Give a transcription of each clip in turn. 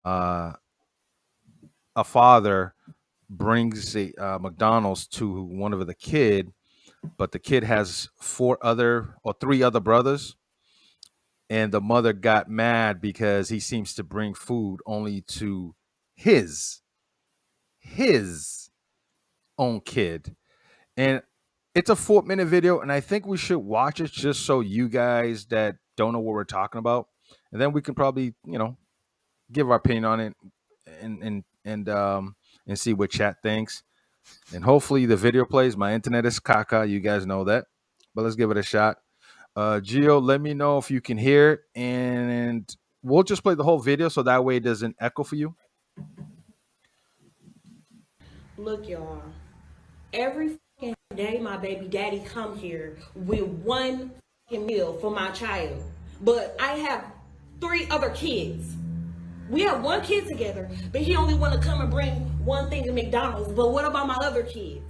uh, a father brings a McDonald's to one of the kid, but the kid has four other or three other brothers, and the mother got mad because he seems to bring food only to his his own kid. And it's a 4-minute video, and I think we should watch it just so you guys that don't know what we're talking about, and then we can probably give our opinion on it and see what chat thinks. And hopefully the video plays. My internet is caca, you guys know that, but let's give it a shot. Gio, let me know if you can hear, and we'll just play the whole video so that way it doesn't echo for you. Look, y'all. Every fucking day, my baby daddy come here with one fucking meal for my child, but I have three other kids. We have one kid together, but he only want to come and bring one thing to McDonald's. But what about my other kids?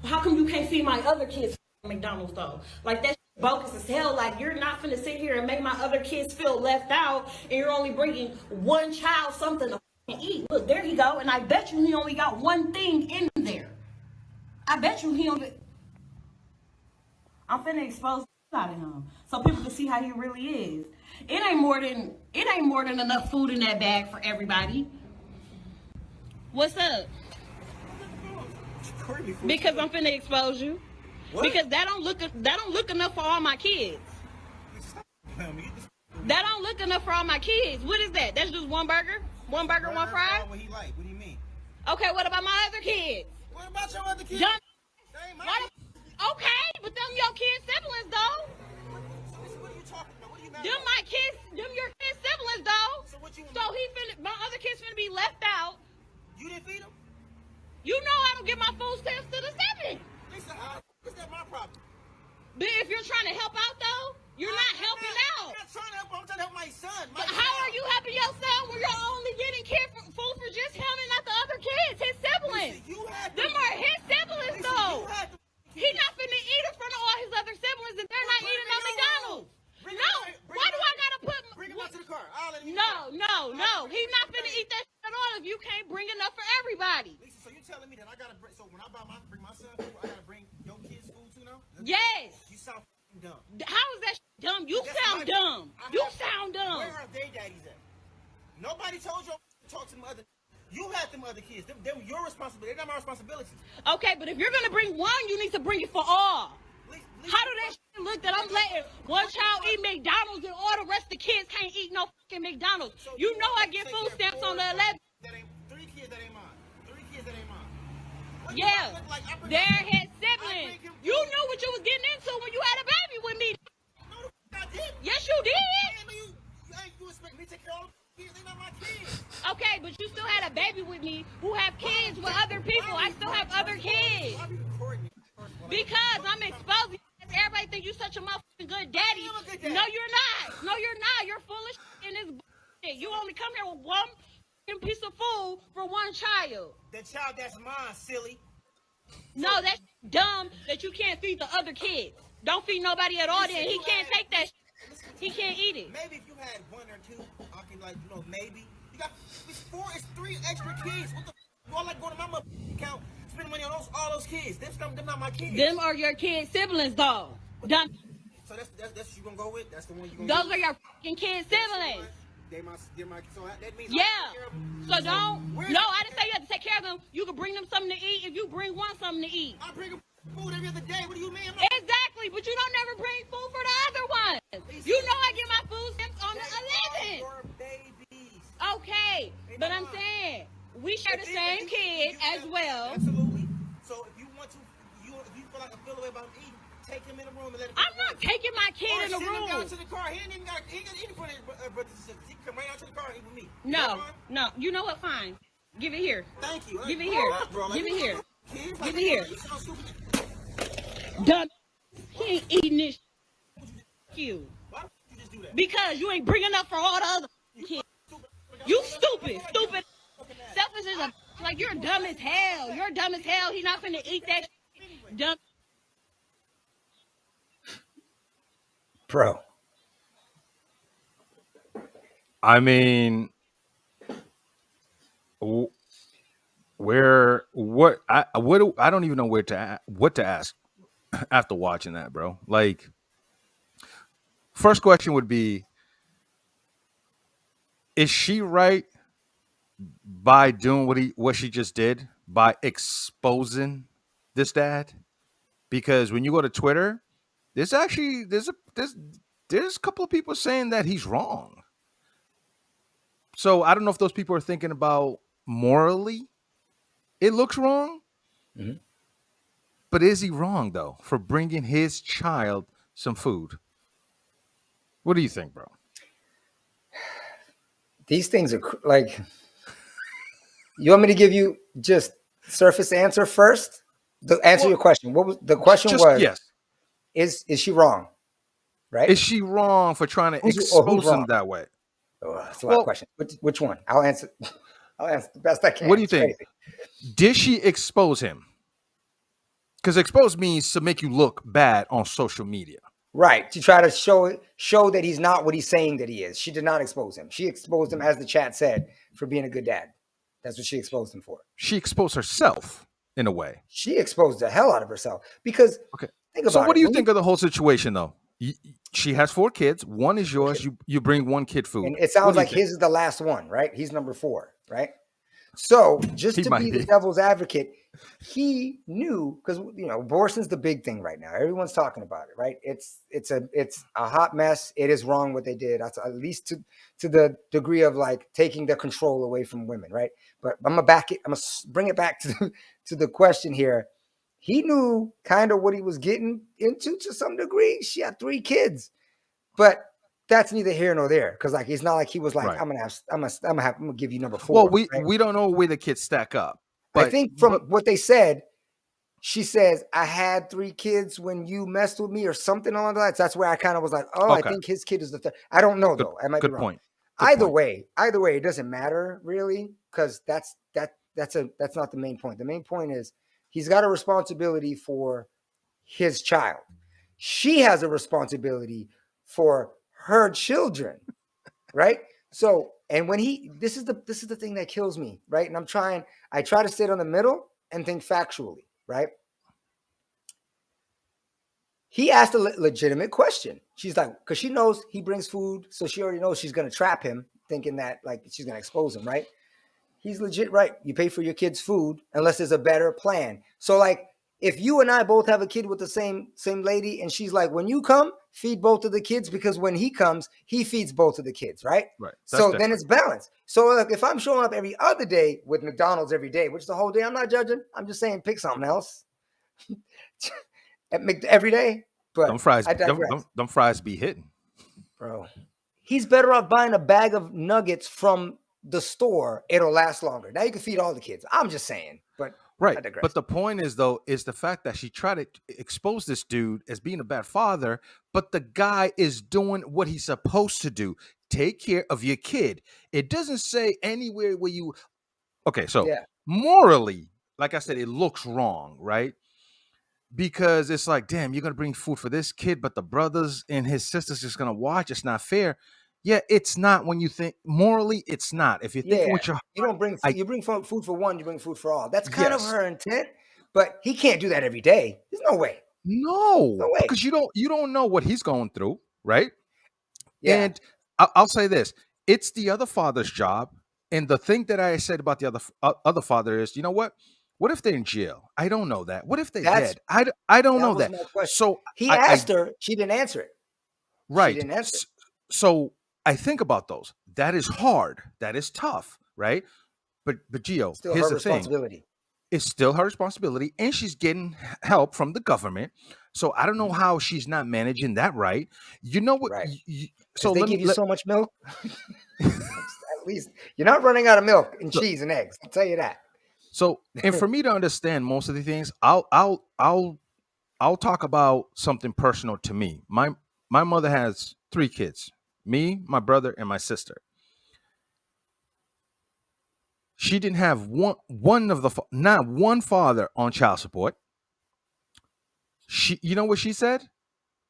How come you can't feed my other kids McDonald's though? Like that's bogus as hell. Like you're not finna sit here and make my other kids feel left out, and you're only bringing one child something to eat. Look, there he go, and I bet you he only got one thing in there. I bet you he only. I'm finna expose out of him so people can see how he really is. It ain't more than enough food in that bag for everybody. What's up? Because I'm finna expose you. What? Because that don't look enough for all my kids. That don't look enough for all my kids. What is that? That's just one burger? One burger, one fry? What he like? What do you mean? Okay, what about my other kids? What about your other kids? Okay, but them your kids' siblings though. What are you talking about? What are you mad Them about? my kids, them your kids' siblings though. So what you? So my other kids finna be left out. You didn't feed them? You know I don't give my food stamps to the seven. Lisa, how is that my problem? But if you're trying to help out though, you're not helping out. I'm not trying to help. I'm trying to help my son. How are you helping your son when you're only getting food for just him and not the other kids, his siblings? Lisa, them are his siblings Lisa, though. You had He's not finna eat in front of all his other siblings and they're not eating on McDonald's. No, why do I gotta put? Bring him out to the car. I'll let him No. He's not finna eat that shit at all if you can't bring enough for everybody. Lisa, so you telling me that I gotta bring? So when I bring my son food, I gotta bring your kids food too now? Yes. You sound dumb. How is that dumb? You sound dumb. You sound dumb. Where are their daddies at? Nobody told you to talk to them other. You had them other kids. Them your responsibility. They're not my responsibility. Okay, but if you're gonna bring one, you need to bring it for all. How do that shit look that I'm letting one child eat McDonald's and all the rest of the kids can't eat no fucking McDonald's? So you know I get food stamps on the 11th. Three kids that ain't mine. Three kids that ain't mine. Yeah, they're his siblings. You knew what you was getting into when you had a baby with me. No, I did. Yes, you did. You expect me to take care of all the kids? They're not my kids. Okay, but you still had a baby with me who have kids with other people. I still have other kids. Because I'm exposing. Everybody think you such a motherfucking good daddy. No, you're not. No, you're not. You're full of shit in this bullshit. You only come here with one piece of food for one child. The child that's mine, silly. No, that's dumb that you can't feed the other kids. Don't feed nobody at all then. He can't take that shit. He can't eat it. Maybe if you had one or two, I can maybe. You got it's three extra kids. What the you all like going to my mother account, spending money on all those kids. Them not my kids. Them are your kids' siblings though. Dumb. So that's what you gonna go with? That's the one you gonna Those are your fucking kids' siblings. They're my so that means yeah. So don't. No, I didn't say you have to take care of them. You can bring them something to eat if you bring one something to eat. I bring them food every other day. What do you mean? Exactly, but you don't never bring food for the other ones. You know I get my food stamps on the 11th. Your babies. Okay, but I'm saying we share the same kid as well. Absolutely. So if you want to, if you feel the way about eating, take him in the room and let him. I'm not taking my kid in the room. Send him down to the car. He ain't even got eat in front of his brothers and sisters. He can come right out to the car and eat with me. No. You know what? Fine. Give it here. Thank you. Give it here. Give it here. Give it here. You sound stupid. Dumb. He ain't eating this. You. Why would you just do that? Because you ain't bringing up for all the other kids. You stupid. Selfish as a like you're dumb as hell. You're dumb as hell. He not finna eat that dumb. Bro. I mean, wh- I don't even know what to ask after watching that, bro. Like, first question would be, is she right by doing what she just did by exposing this dad? Because when you go to Twitter, there's actually there's a couple of people saying that he's wrong. So I don't know if those people are thinking about morally it looks wrong, Mhm. but is he wrong though for bringing his child some food? What do you think, bro? These things are like, you want me to give you just surface answer first? The answer Well, your question. What was the question? just Was yes. is she wrong? Right? Is she wrong for trying to Who's expose wrong? him that way? Oh, that's a lot of Well, questions. Which one? I'll answer. I'll answer the best I can. what do you It's think? crazy. Did she expose him? Because expose means to make you look bad on social media. Right. To try to show that he's not what he's saying that he is. She did not expose him. She exposed him, as the chat said, for being a good dad. That's what she exposed him for. She exposed herself in a way. She exposed the hell out of herself because Okay. think So about what it. do you When think of the whole situation though? She has 4 kids. One is yours. You bring one kid food. And it What sounds do you like think? his is the last one, right? He's number 4, right? So just He to might be the be. devil's advocate, he knew, because abortion's the big thing right now. Everyone's talking about it, right? It's a hot mess. It is wrong what they did. That's at least to the degree of like taking the control away from women, right? But I'm gonna bring it back to the question here. He knew kind of what he was getting into to some degree. She had 3 kids, but that's neither here nor there, because like it's not like he was like, Right. I'm gonna give you number 4. Well, Right? we don't know where the kids stack up. I But think from what they said, she says, I had 3 kids when you messed with me or something along the lines. That's where I kind of was like, oh, I okay. think his kid is the third. I don't know Good though. I might be good wrong. point. Good Either point. way, it doesn't matter really, because that's not the main point. The main point is he's got a responsibility for his child. She has a responsibility for her children, right? So, and when this is the thing that kills me, right? And I try to sit on the middle and think factually, right? He asked a legitimate question. She's like, because she knows he brings food, so she already knows she's gonna trap him, thinking that like she's gonna expose him, right? He's legit right. You pay for your kid's food unless there's a better plan. So like if you and I both have a kid with the same lady, and she's like, when you come, feed both of the kids, because when he comes, he feeds both of the kids, right? Right. That's So then different. it's balanced. So like if I'm showing up every other day with McDonald's every day, which is the whole day, I'm not judging. I'm just saying pick something else every day. But I digress. Them fries be hitting. Bro, he's better off buying a bag of nuggets from the store. It'll last longer. Now you can feed all the kids. I'm just saying, but Right. I digress. But the point is though, is the fact that she tried to expose this dude as being a bad father, but the guy is doing what he's supposed to do. Take care of your kid. It doesn't say anywhere where you okay, so Yeah. morally, like I said, it looks wrong, right? Because it's like, damn, you're gonna bring food for this kid, but the brothers and his sisters just gonna watch. It's not fair. Yeah, it's not when you think morally, it's not. If you're thinking Yeah. with your You don't bring I you bring food for one, you bring food for all. That's kind of yes. her intent, but he can't do that every day. There's no way. No, No way. because you don't know what he's going through, right? Yeah. And I'll say this: it's the other father's job. And the thing that I said about the other father is, you know what? What if they're in jail? I don't know that. What if they're That's dead? I don't that know was that. my question. So He I asked her, she didn't answer it. She right. didn't answer it. So I think about those. That is hard. That is tough, right? But Gio, Still here's her the thing: responsibility. it's still her responsibility, and she's getting help from the government. So I don't know how she's not managing that right. You know what? Right. So They let me give you so much milk. At least you're not running out of milk and So- cheese and eggs. I'll tell you that. So, and for me to understand most of the things, I'll talk about something personal to me. My mother has 3 kids: me, my brother, and my sister. She didn't have not one father on child support. You know what she said?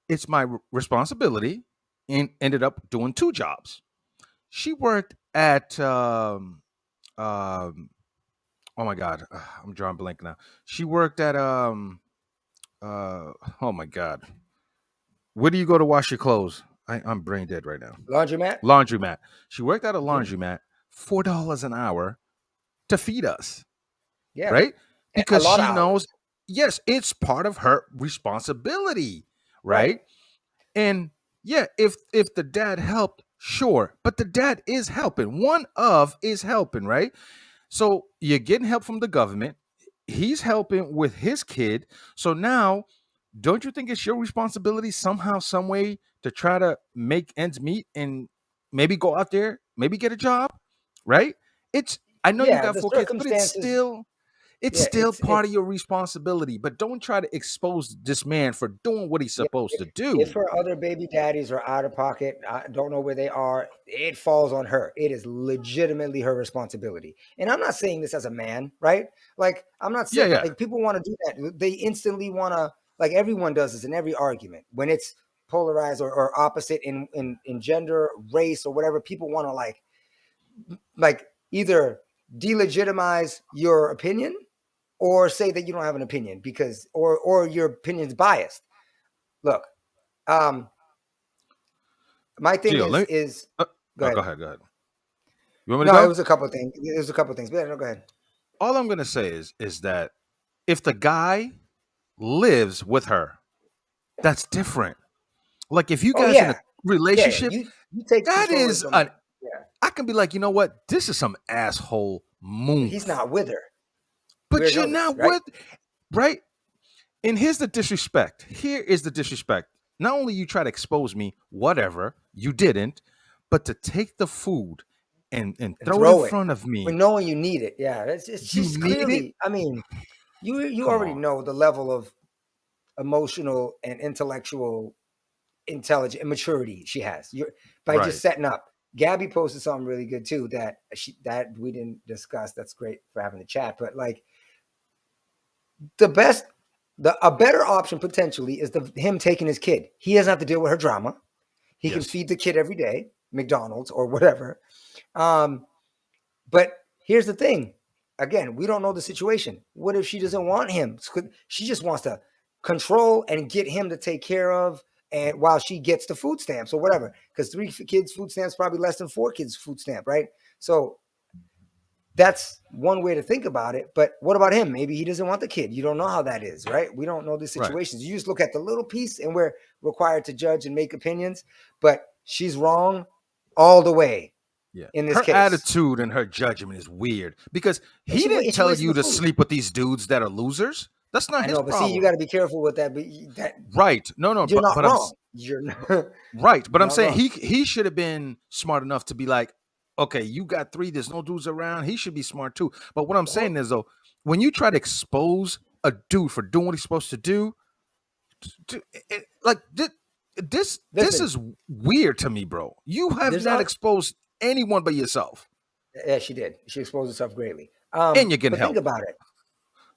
It's my responsibility, and ended up doing 2 jobs. She worked at um oh my god, I'm drawing blank now. She worked at oh my god, where do you go to wash your clothes? I'm brain dead right now. Laundromat. Laundromat. She worked at a Mhm. laundromat, $4 an hour to feed us, Yeah, right? a Because lot of she knows, hours. yes, it's part of her responsibility, Right. right? And yeah, if the dad helped, sure, but the dad is helping. One of is helping, right? So you're getting help from the government. He's helping with his kid. So now, don't you think it's your responsibility somehow, some way to try to make ends meet and maybe go out there, maybe get a job, right? It's I know you Yeah, got the four kids, but it's circumstances. still it's Yeah, still it's part of your responsibility. But don't try to expose this man for doing what he's yeah. supposed If to if do. her other baby daddies are out of pocket, I don't know where they are. It falls on her. It is legitimately her responsibility. And I'm not saying this as a man, right? Like I'm not Yeah, saying yeah, like people want to do that. They instantly want to like everyone does this in every argument when it's polarized or opposite in gender, race, or whatever. People want to like either delegitimize your opinion or say that you don't have an opinion because or your opinion's biased. Look, um, my thing Gio, let me. is Uh, go oh, ahead. go ahead. Go ahead. You want me to No, it go? was a couple of things. It was a couple of things. But yeah, no, go ahead. All I'm gonna say is that if the guy lives with her, that's different. Like if you Oh guys in a yeah, yeah. relationship, You take that control of is some. an Yeah, I can be like, you know what? This is some asshole he's move. not with her. We But already you're know this, not right? with right? And here's the disrespect. Here is the disrespect. Not only you try to expose me, whatever, you didn't, but to take the food and And throw it in throw it front of when me. knowing you need it. Yeah, it's You she's need it? clearly. I mean, you Come already on. know the level of emotional and intellectual intelligence and maturity she has. You're by just Right. setting up. Gabby posted something really good too that we didn't discuss. That's great for having the chat, but like the best, a better option potentially is him taking his kid. He doesn't have to deal with her drama. He can Yes. feed the kid every day, McDonald's or whatever. Um, but here's the thing. Again, we don't know the situation. What if she doesn't want him? She just wants to control and get him to take care of, and while she gets the food stamps or whatever, because 3 kids food stamps probably less than 4 kids food stamp, right? So that's one way to think about it. But what about him? Maybe he doesn't want the kid. You don't know how that is, right? We don't know the Right. situations. You just look at the little piece and we're required to judge and make opinions. But she's wrong all the way Yeah. in this Her case. attitude and her judgment is weird because And he didn't she tell wasted you the to food. sleep with these dudes that are losers. That's not I his know, but see, you problem. got to be careful with that. But that Right. No, no, you're not but wrong. You're right. But I'm not saying wrong. he should have been smart enough to be like, okay, you got 3, there's no dudes around. He should be smart too. But what I'm Well, saying is though, when you try to expose a dude for doing what he's supposed to do, like this listen, is weird to me, bro. You have there's not exposed anyone but yourself. yeah, she did. She exposed herself greatly. And you're getting But think help. about it.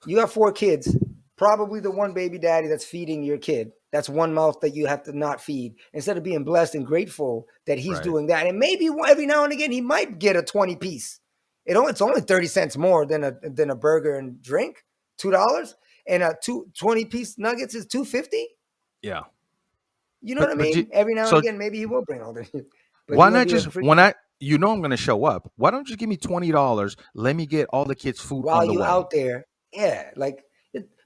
You have 4 kids, probably the one baby daddy that's feeding your kid. That's one mouth that you have to not feed. Instead of being blessed and grateful that he's Right. doing that, and maybe every now and again he might get a 20 piece. It's only 30 cents more than a burger and drink, $2, and a 20 piece nuggets is $2.50. Yeah. You know what I But mean? Every now and so again, maybe he will bring all the. But why you want not to be a just when freaking I'm gonna show up? Why don't you give me $20? Let me get all the kids' food while on the you way. out there, yeah. Like,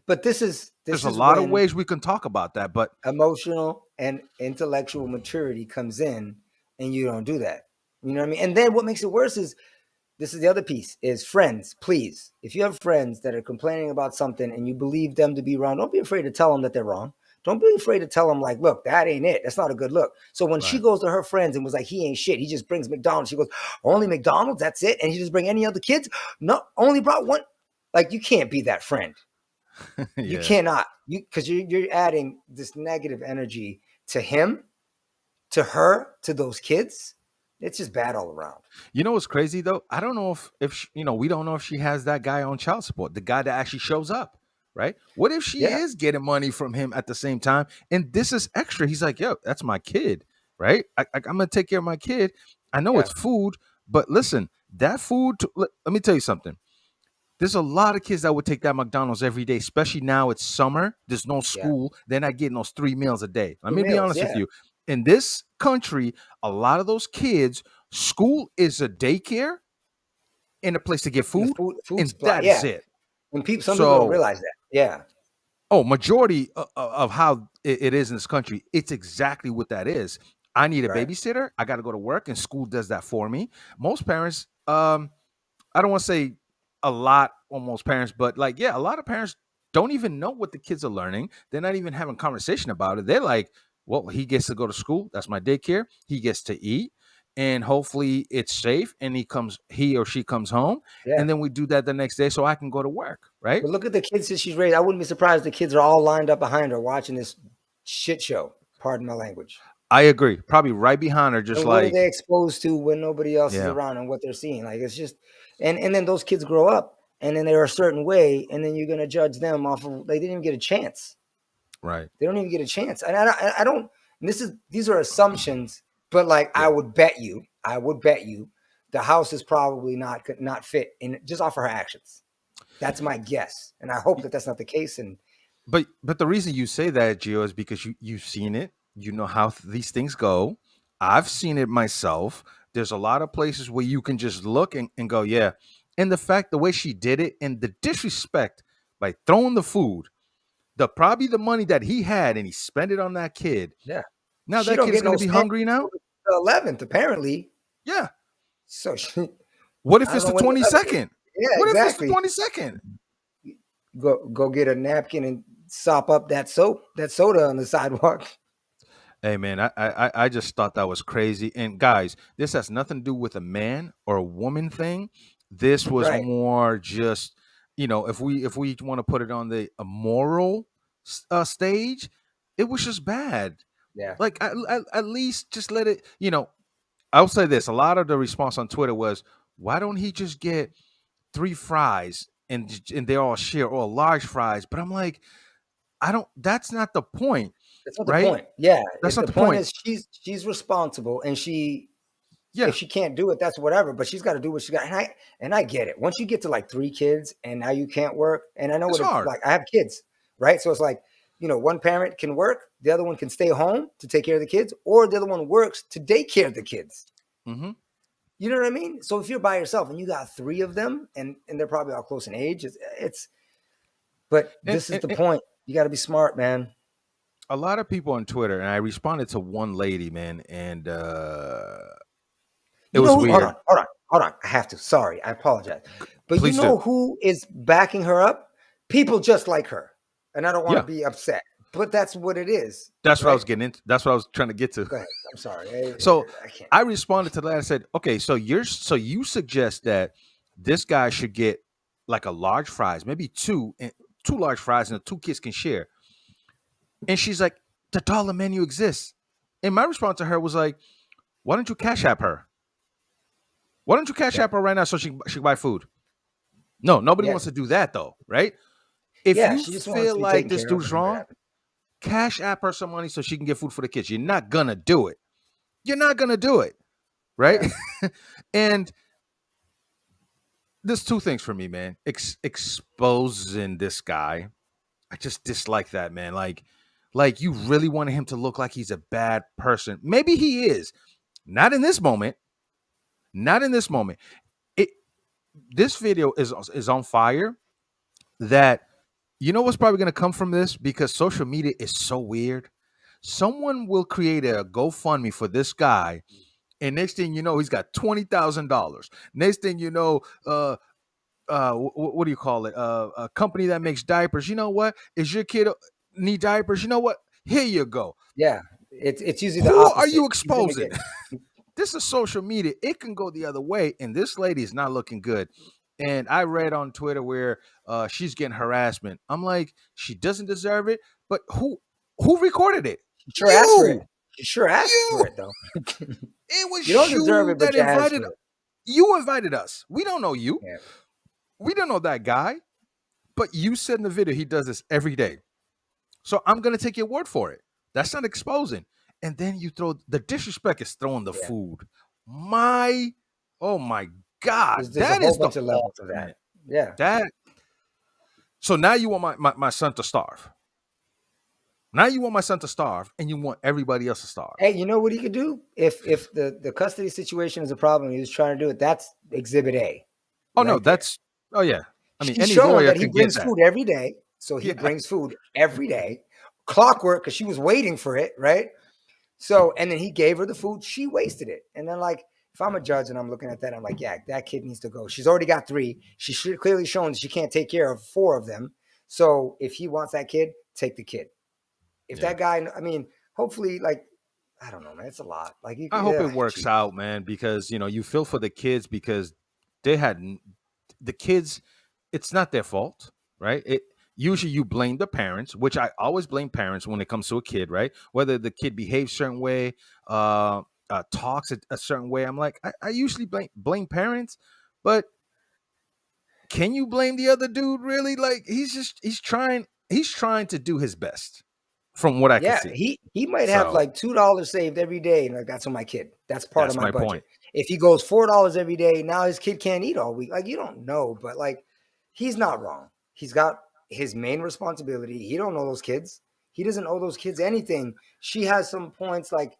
but this is There's this a is lot of when ways we can talk about that, but emotional and intellectual maturity comes in, and you don't do that. You know what I mean? And then what makes it worse is this is the other piece is friends. Please, if you have friends that are complaining about something and you believe them to be wrong, don't be afraid to tell them that they're wrong. Don't be afraid to tell them like, look, that ain't it. That's not a good look. So when she right. goes to her friends and was like, he ain't shit. He just brings McDonald's. She goes, only McDonald's. That's it. And he just bring any other kids. No, only brought one. Like you can't be that friend. You Yeah. cannot. Because you're adding this negative energy to him, to her, to those kids. It's just bad all around. You know what's crazy though? I don't know if she, we don't know if she has that guy on child support, the guy that actually shows up, right? What if she Yeah. is getting money from him at the same time, and this is extra? He's like, yo, that's my kid, right? I'm gonna take care of my kid. I know Yeah. it's food, but listen, that food. Let me tell you something. There's a lot of kids that would take that McDonald's every day, especially now it's summer. There's no Yeah. school. They're not getting those 3 meals a day. Let 2 me be meals, honest with yeah. you. In this country, a lot of those kids, school is a daycare and a place to get And the food, food and supply, that yeah. is it. Some people don't So, realize that. Yeah. majority of how it is in this country, it's exactly what that is. I need a Right. babysitter. I got to go to work, and school does that for me. Most parents, I don't want to say a lot on most parents, but like, yeah, a lot of parents don't even know what the kids are learning. They're not even having conversation about it. They're like, well, he gets to go to school. That's my daycare. He gets to eat. And hopefully it's safe. And he or she comes home. Yeah. And then we do that the next day so I can go to work. Right. But look at the kids that she's raised. I wouldn't be surprised if the kids are all lined up behind her watching this shit show. Pardon my language. I agree. Probably right behind her, just And what are like, they exposed to when nobody else is yeah, around and what they're seeing? Like it's just, and then those kids grow up and then they're a certain way, and then you're gonna judge them off of they didn't even get a chance. right. They don't even get a chance. And I don't. And these are assumptions, but like Yeah. I would bet you, the house is probably not fit in just off her actions. That's my guess, and I hope that that's not the case. And But the reason you say that, Gio, is because you've seen it. You know how these things go. I've seen it myself. There's a lot of places where you can just look and go, yeah. And the way she did it, and the disrespect by throwing the food, probably the money that he had, and he spent it on that kid. yeah, Now she that don't kid is get going no to be stand hungry now. till the 11th apparently. Yeah. So she, What if I it's don't the know when the 22nd? yeah, What exactly. if it's the 22nd? Go get a napkin and sop up that soda on the sidewalk. Hey man, I just thought that was crazy. And guys, this has nothing to do with a man or a woman thing. This was Right. more just, if we want to put it on the moral stage, it was just bad. Yeah. Like at least just let it. I'll say this: a lot of the response on Twitter was, "Why don't he just get 3 fries and they all share, or large fries?" But I'm like, I don't. That's not the point, That's not the right? point. Yeah. That's not The the point point. is she's responsible, and Yeah. if she can't do it, that's whatever. But she's got to do what she got. And I get it. Once you get to like 3 kids, and now you can't work, and I know It's what it's hard. like. I have kids, right? So it's like one parent can work, the other one can stay home to take care of the kids, or the other one works to daycare the kids. Mm-hmm. You know what I mean? So if you're by yourself and you got 3 of them, and they're probably all close in age, but this is the point. You got to be smart, man. A lot of people on Twitter, and I responded to one lady, man, and it was weird. Hold on. I have to. Sorry, I apologize. But Please you know do. who is backing her up? People just like her. And I don't want Yeah. to be upset, but that's what it is. That's what I right? was getting into. That's what I was trying to get to. Go ahead. I'm sorry. So I can't. I responded to that. I said, okay, so you suggest that this guy should get like a large fries, maybe two large fries, and the 2 kids can share. And she's like, the dollar menu exists. And my response to her was like, why don't you cash app her? Why don't you cash app her right now so she can buy food? No, nobody wants to do that though, right? If Yeah, you she just wants to feel be like taken this care of dude's and wrong, whatever. cash app her some money so she can get food for the kids. You're not gonna do it. You're not gonna do it, right? And there's 2 things for me, man. Exposing this guy, I just dislike that, man. Like you really wanted him to look like he's a bad person. Maybe he is. Not in this moment. Not in this moment. This video is on fire. That what's probably going to come from this, because social media is so weird. Someone will create a GoFundMe for this guy, and next thing you know, he's got $20,000. Next thing you know, what do you call it? A company that makes diapers. You know what? Is your kid need diapers? You know what? Here you go. Yeah, it's usually the Who opposite. are you He's gonna exposing? This is social media. It can go the other way, and this lady is not looking good. And I read on Twitter where she's getting harassment. I'm like, she doesn't deserve it. But who recorded it? She sure asked for You! it. She sure asked for it though. It was You don't deserve it, but that you asked invited. for it. You invited us. We don't know you. Yeah. We don't know that guy. But you said in the video he does this every day. So I'm gonna take your word for it. That's not exposing. And then you throw the disrespect is throwing the food. Oh my God, There's a that whole is the bunch of levels of that. ultimate. Yeah. That so now you want my son to starve. Now you want my son to starve, and you want everybody else to starve. Hey, you know what he could do? If the custody situation is a problem, he was trying to do it. That's exhibit A, Oh no, right there. that's oh yeah. I mean, She's any showing lawyer that he can get brings that. food every day. So he Yeah. brings food every day. Clockwork, because she was waiting for it, right? So, and then he gave her the food. She wasted it. And then, like, if I'm a judge and I'm looking at that, I'm like, yeah, that kid needs to go. She's already got 3. She should clearly shown that she can't take care of 4 of them. So if he wants that kid, take the kid. If Yeah. that guy, I mean, hopefully, like, I don't know, man. It's a lot. Like, I hope it works out, man, because you feel for the kids because they had the kids. It's not their fault, right? It usually you blame the parents, which I always blame parents when it comes to a kid, right? Whether the kid behaves a certain way, talks a certain way. I'm like, I usually blame parents, but can you blame the other dude? Really? Like he's trying to do his best, from what I can Yeah, see. he might have So like $2 saved every day. And like, that's for my kid. That's part of that's my my budget. point. If he goes $4 every day, now his kid can't eat all week. Like, you don't know, but like, he's not wrong. He's got his main responsibility. He don't know those kids. He doesn't owe those kids anything. She has some points like,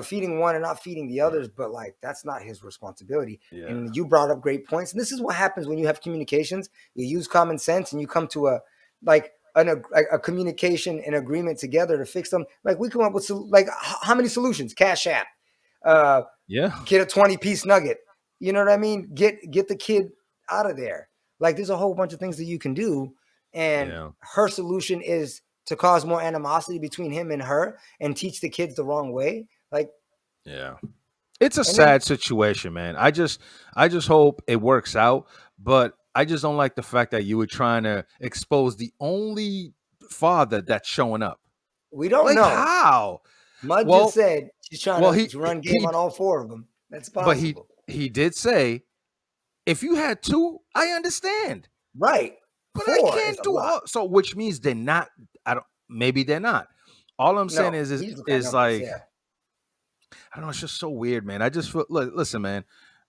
feeding one and not feeding the others, but like, that's not his responsibility. Yeah. And you brought up great points. And this is what happens when you have communications. You use common sense and you come to a communication and agreement together to fix them. Like, we come up with like, how many solutions? Cash App, Yeah. get a 20-piece nugget. You know what I mean? Get the kid out of there. Like, there's a whole bunch of things that you can do. And Yeah. her solution is to cause more animosity between him and her and teach the kids the wrong way. Like, Yeah. It's a And then- sad situation, man. I just hope it works out, but I just don't like the fact that you were trying to expose the only father that's showing up. we don't Like know. how? Mud Well- just said she's trying well, to run game on all 4 of them. That's possible. But he did say, if you had 2, I understand. Right. But 4 I is can't a do lot. all. So which means they're not. Maybe they're not. All I'm saying No, is he's looking at numbers, like, yeah. I don't know. It's just so weird, man. I just feel. Listen, man.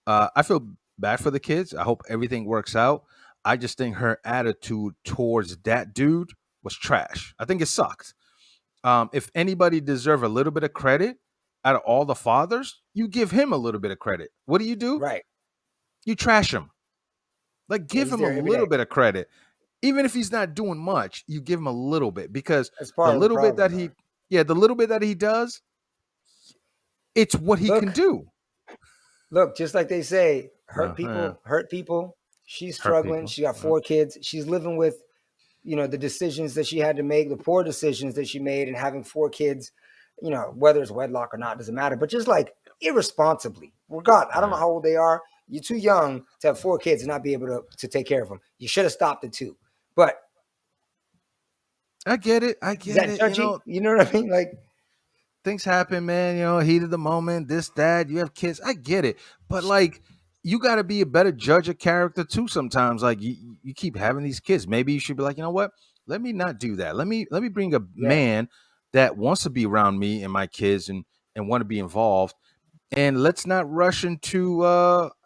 I feel bad for the kids. I hope everything works out. I just think her attitude towards that dude was trash. I think it sucked. If anybody deserve a little bit of credit out of all the fathers, you give him a little bit of credit. What do? Right. You trash him. Like, give he's him there a every little day. bit of credit. Even if he's not doing much, you give him a little bit, because That's part the of little the bit problem, that the little bit that he does, it's what he can Look, do. Look, just like they say, hurt Uh-huh. people, hurt people. She's Hurt struggling. people. She got 4 kids. She's living with, the decisions that she had to make, the poor decisions that she made, and having 4 kids, whether it's wedlock or not, doesn't matter. But just like irresponsibly. God, I don't know how old they are. You're too young to have 4 kids and not be able to take care of them. You should have stopped at 2. But I get it. is that judgy? You know what I mean? Like, Things happen, man. Heat of the moment, this, that. You have kids. I get it. But like, you got to be a better judge of character too. Sometimes, like, you keep having these kids. Maybe you should be like, you know what? Let me not do that. Let me bring a man that wants to be around me and my kids and want to be involved. And let's not rush into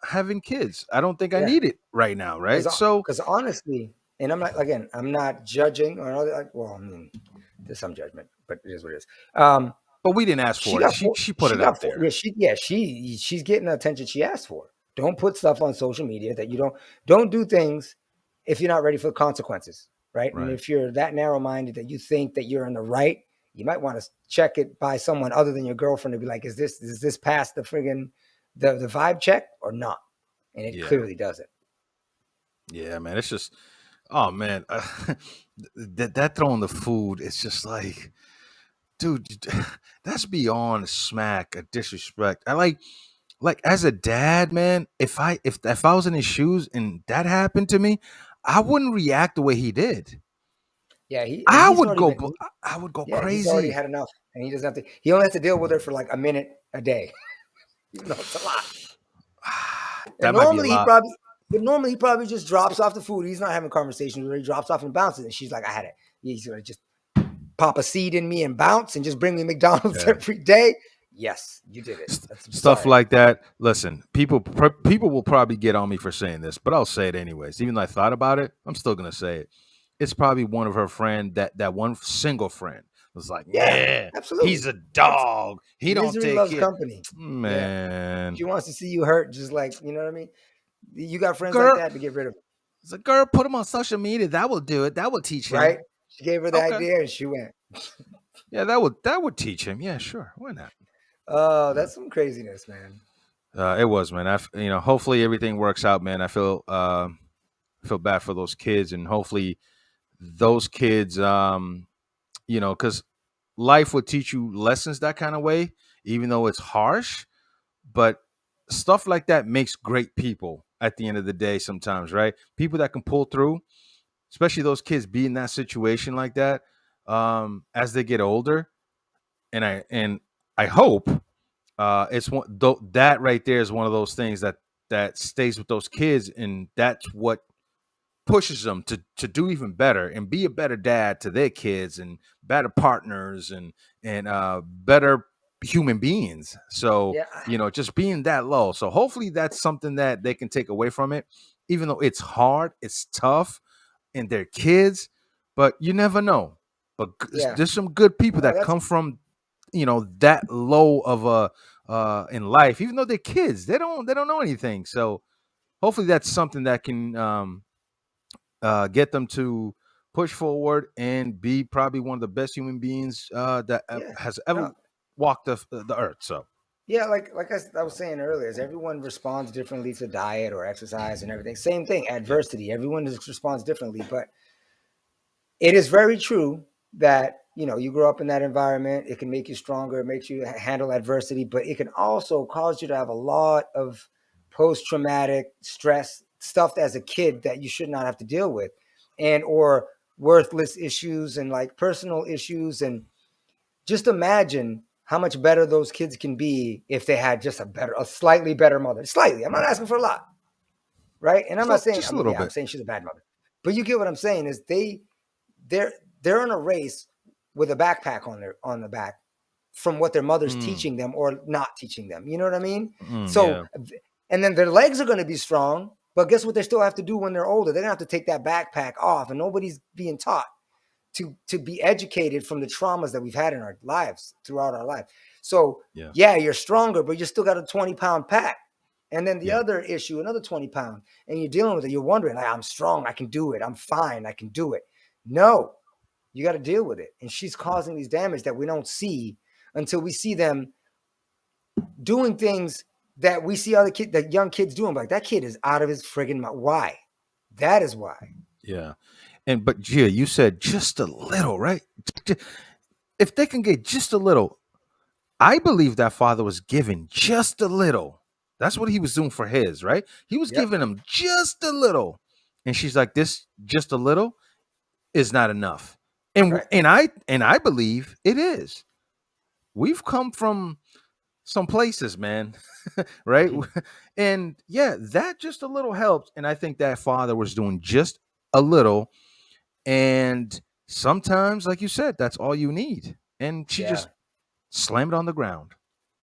having kids. I don't think I need it right now, right? So, because honestly, and I'm not judging or well, I mean, there's some judgment, but it is what it is. but we didn't ask for it. She put it out there. She's getting the attention she asked for. Don't put stuff on social media that you don't do things if you're not ready for the consequences, right? And if you're that narrow-minded that you think that you're in the right, you might want to check it by someone other than your girlfriend to be like, is this past the friggin' the vibe check or not? And it clearly doesn't. Yeah, man. It's just, oh man, that throwing the food, it's just like, dude, that's beyond smack, a disrespect. I like as a dad, man, if I was in his shoes and that happened to me, I wouldn't react the way he did. Yeah, I would go yeah, crazy. He's already had enough, and he doesn't have to. He only has to deal with her for like a minute a day. It's a lot. That And might normally be a lot. he probably just drops off the food. He's not having conversations with her. He drops off and bounces, and she's like, "I had it." He's gonna just pop a seed in me and bounce, and just bring me McDonald's every day. Yes, you did it. I'm Stuff sorry. like that. Listen, people will probably get on me for saying this, but I'll say it anyways. Even though I thought about it, I'm still gonna say it. It's probably one of her friend, that one single friend was like, Yeah, yeah, he's absolutely. a That's dog. He don't misery take loves it. company. Yeah, Man, she wants to see you hurt, just like you know what I mean. You got friends like girl, that to get rid of, it's like, girl, put him on social media. That will do it. That will teach him. right? She gave her the Okay. idea, and she went. Yeah, that would teach him. Yeah, sure. Why not? Oh, that's some craziness, man. It was, man. Hopefully everything works out, man. I feel bad for those kids, and hopefully those kids, because life would teach you lessons that kind of way, even though it's harsh. But stuff like that makes great people at the end of the day. Sometimes, right? People that can pull through, especially those kids be in that situation like that, as they get older. And I hope it's that right there is one of those things that stays with those kids, and that's what pushes them to do even better and be a better dad to their kids and better partners and better human beings. So Yeah, just being that low. So hopefully that's something that they can take away from it, even though it's hard, it's tough, and they're kids, but you never know. But yeah. there's some good people No, that that's come from that low of a in life, even though they're kids. They don't know anything. So hopefully that's something that can get them to push forward and be probably one of the best human beings that yeah. has ever No, walked the earth. So yeah. Like I was saying earlier, is everyone responds differently to diet or exercise and everything. Same thing, adversity. Everyone responds differently, but it is very true that you grow up in that environment. It can make you stronger. It makes you handle adversity, but it can also cause you to have a lot of post-traumatic stress stuff as a kid that you should not have to deal with, and or worthless issues and like personal issues. And just imagine how much better those kids can be if they had just a slightly better mother. Slightly. I'm not asking for a lot, right? And I'm not saying, just a little I'm bit. saying she's a bad mother, but you get what I'm saying. Is they're they're in a race with a backpack on the back from what their mother's Mm, teaching them or not teaching them. You know what I mean? So, yeah. and then their legs are going to be strong, but guess what they still have to do when they're older? They're going to have to take that backpack off, and nobody's being taught to be educated from the traumas that we've had in our lives throughout our life. So, Yeah. yeah, you're stronger, but you still got a 20-pound pack. And then the Yeah. other issue, another 20-pound, and you're dealing with it. You're wondering, like, I'm strong, I can do it, I'm fine, I can do it. No, you got to deal with it. And she's causing these damage that we don't see until we see them doing things that we see other kids, that young kids doing. Like, that kid is out of his friggin' mind. Why? That is why. Yeah. But Gia, you said just a little, right? If they can get just a little, I believe that father was giving just a little. That's what he was doing for his, right? He was Yep. giving him just a little. And she's like, this just a little is not enough. And Right. I believe it is. We've come from some places, man. Right? Mhm. And yeah, that just a little helped. And I think that father was doing just a little. And sometimes, like you said, that's all you need. And she Yeah. just slammed it on the ground.